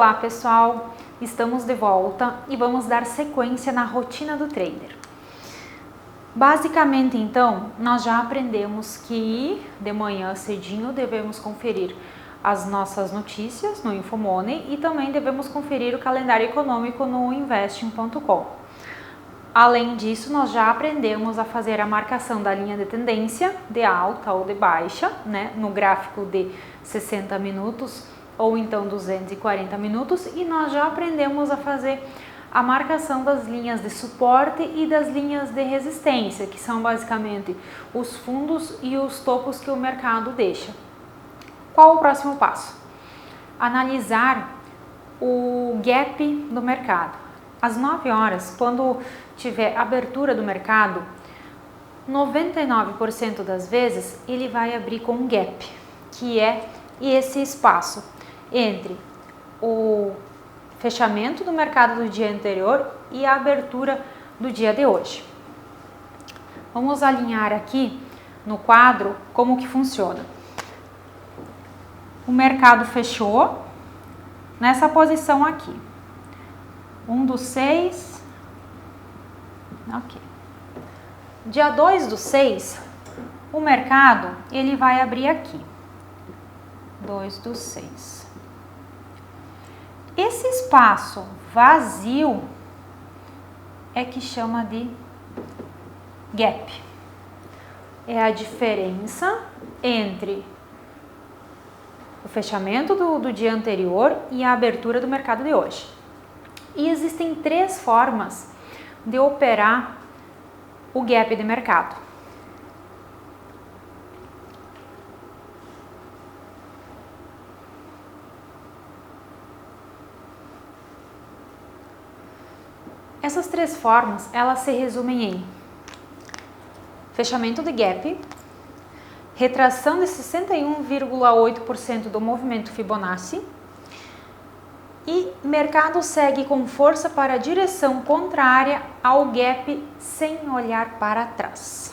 Olá pessoal, estamos de volta e vamos dar sequência na rotina do trader. Basicamente então, nós já aprendemos que de manhã cedinho devemos conferir as nossas notícias no Infomoney e também devemos conferir o calendário econômico no investing.com. Além disso, nós já aprendemos a fazer a marcação da linha de tendência de alta ou de baixa, né, no gráfico de 60 minutos ou então 240 minutos, e nós já aprendemos a fazer a marcação das linhas de suporte e das linhas de resistência, que são basicamente os fundos e os topos que o mercado deixa. Qual o próximo passo? Analisar o gap do mercado. Às 9 horas, quando tiver abertura do mercado, 99% das vezes ele vai abrir com um gap, que é esse espaço entre o fechamento do mercado do dia anterior e a abertura do dia de hoje. Vamos alinhar aqui no quadro como que funciona. O mercado fechou nessa posição aqui. 1/6. Ok. Dia 2/6, o mercado ele vai abrir aqui. 2/6. Esse espaço vazio é que chama de gap. É a diferença entre o fechamento do dia anterior e a abertura do mercado de hoje. E existem 3 formas de operar o gap de mercado. Essas 3 formas, elas se resumem em fechamento de gap, retração de 61,8% do movimento Fibonacci e mercado segue com força para a direção contrária ao gap sem olhar para trás.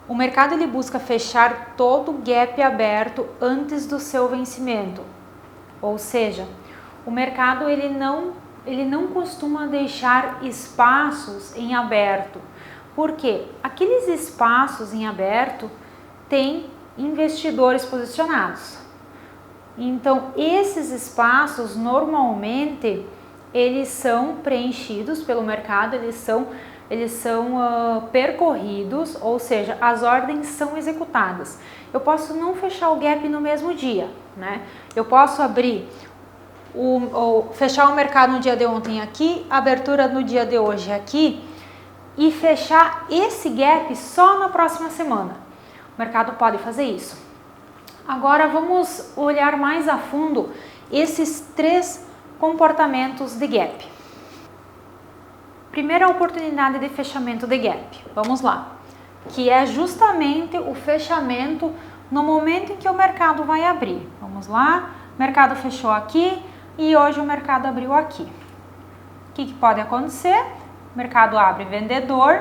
O mercado ele busca fechar todo o gap aberto antes do seu vencimento, ou seja, o mercado ele não costuma deixar espaços em aberto, porque aqueles espaços em aberto têm investidores posicionados. Então, esses espaços normalmente eles são preenchidos pelo mercado, eles são percorridos, ou seja, as ordens são executadas. Eu posso não fechar o gap no mesmo dia, né? Eu posso abrir fechar o mercado no dia de ontem aqui, abertura no dia de hoje aqui e fechar esse gap só na próxima semana. O mercado pode fazer isso. Agora vamos olhar mais a fundo esses 3 comportamentos de gap. Primeira oportunidade de fechamento de gap. Vamos lá. Que é justamente o fechamento no momento em que o mercado vai abrir. Vamos lá. O mercado fechou aqui e hoje o mercado abriu aqui. O que pode acontecer? O mercado abre vendedor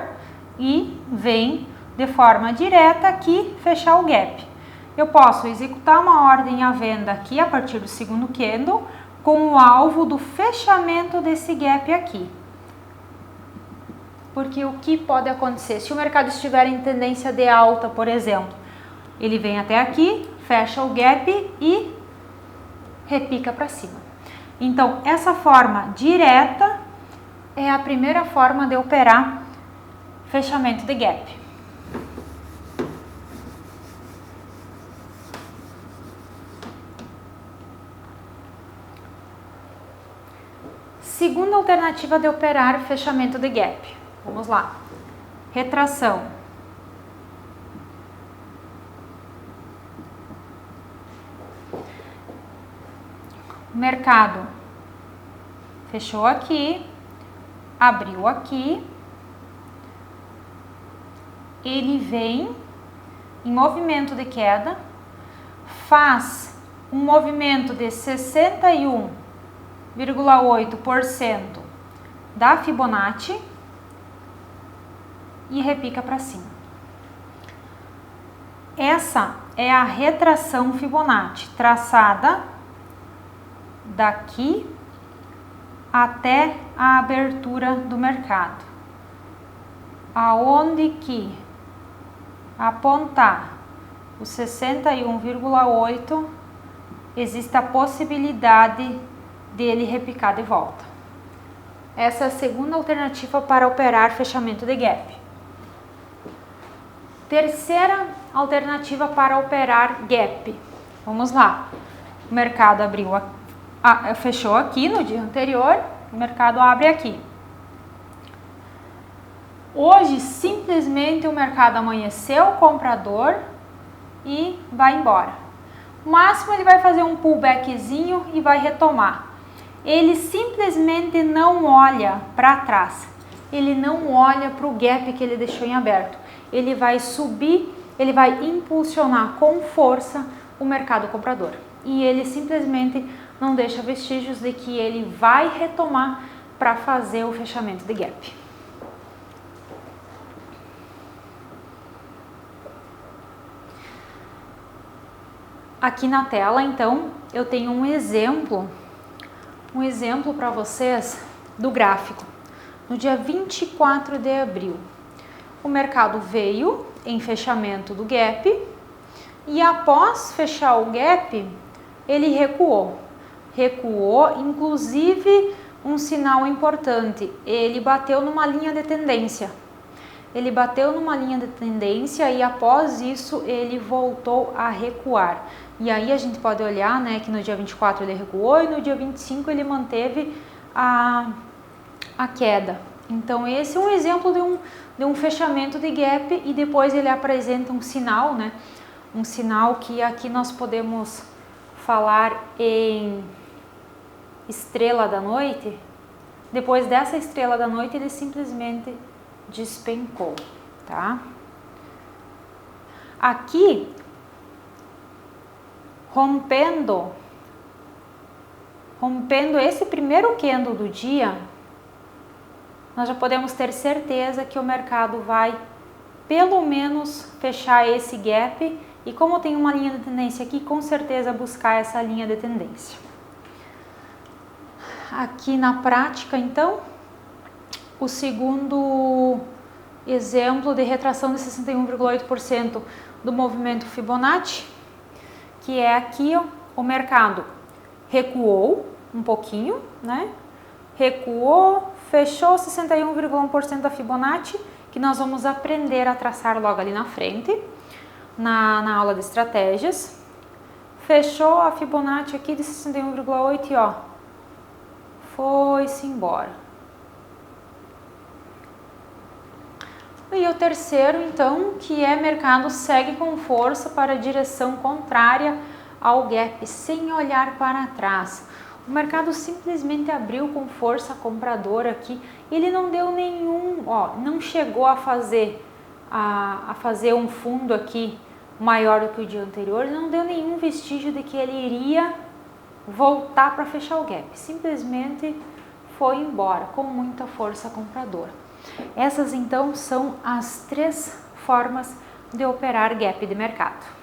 e vem de forma direta aqui fechar o gap. Eu posso executar uma ordem à venda aqui a partir do segundo candle com o alvo do fechamento desse gap aqui. Porque o que pode acontecer? Se o mercado estiver em tendência de alta, por exemplo, ele vem até aqui, fecha o gap e repica para cima. Então, essa forma direta é a primeira forma de operar fechamento de gap. Segunda alternativa de operar fechamento de gap. Vamos lá. Retração. O mercado fechou aqui, abriu aqui, ele vem em movimento de queda, faz um movimento de 61,8% da Fibonacci e repica para cima. Essa é a retração Fibonacci traçada daqui até a abertura do mercado, aonde que apontar o 61,8 existe a possibilidade dele repicar de volta. Essa é a segunda alternativa para operar fechamento de gap. Terceira alternativa para operar gap. Vamos lá. O mercado abriu, fechou aqui no dia anterior, o mercado abre aqui. Hoje, simplesmente o mercado amanheceu comprador e vai embora. No máximo ele vai fazer um pullbackzinho e vai retomar. Ele simplesmente não olha para trás. Ele não olha para o gap que ele deixou em aberto. Ele vai subir, ele vai impulsionar com força o mercado comprador. E ele simplesmente não deixa vestígios de que ele vai retomar para fazer o fechamento de gap. Aqui na tela, então, eu tenho um exemplo para vocês do gráfico. No dia 24 de abril, o mercado veio em fechamento do gap e após fechar o gap, ele recuou. Recuou, inclusive um sinal importante, ele bateu numa linha de tendência. Ele bateu numa linha de tendência e após isso ele voltou a recuar. E aí a gente pode olhar, né, que no dia 24 ele recuou e no dia 25 ele manteve a queda. Então esse é um exemplo de um fechamento de gap e depois ele apresenta um sinal, né, um sinal que aqui nós podemos falar em estrela da noite. Depois dessa estrela da noite ele simplesmente despencou, tá? Aqui, rompendo esse primeiro candle do dia, nós já podemos ter certeza que o mercado vai pelo menos fechar esse gap e como tem uma linha de tendência aqui, com certeza buscar essa linha de tendência. Aqui na prática, então, o segundo exemplo de retração de 61,8% do movimento Fibonacci, que é aqui, ó, o mercado recuou um pouquinho, né? Recuou, fechou 61,1% da Fibonacci, que nós vamos aprender a traçar logo ali na frente, na aula de estratégias. Fechou a Fibonacci aqui de 61,8 e ó, foi-se embora. E o terceiro, então, que é mercado segue com força para a direção contrária ao gap, sem olhar para trás. O mercado simplesmente abriu com força compradora aqui, ele não deu nenhum, ó, não chegou a fazer um fundo aqui maior do que o dia anterior, ele não deu nenhum vestígio de que ele iria voltar para fechar o gap, simplesmente foi embora com muita força compradora. Essas então são as 3 formas de operar gap de mercado.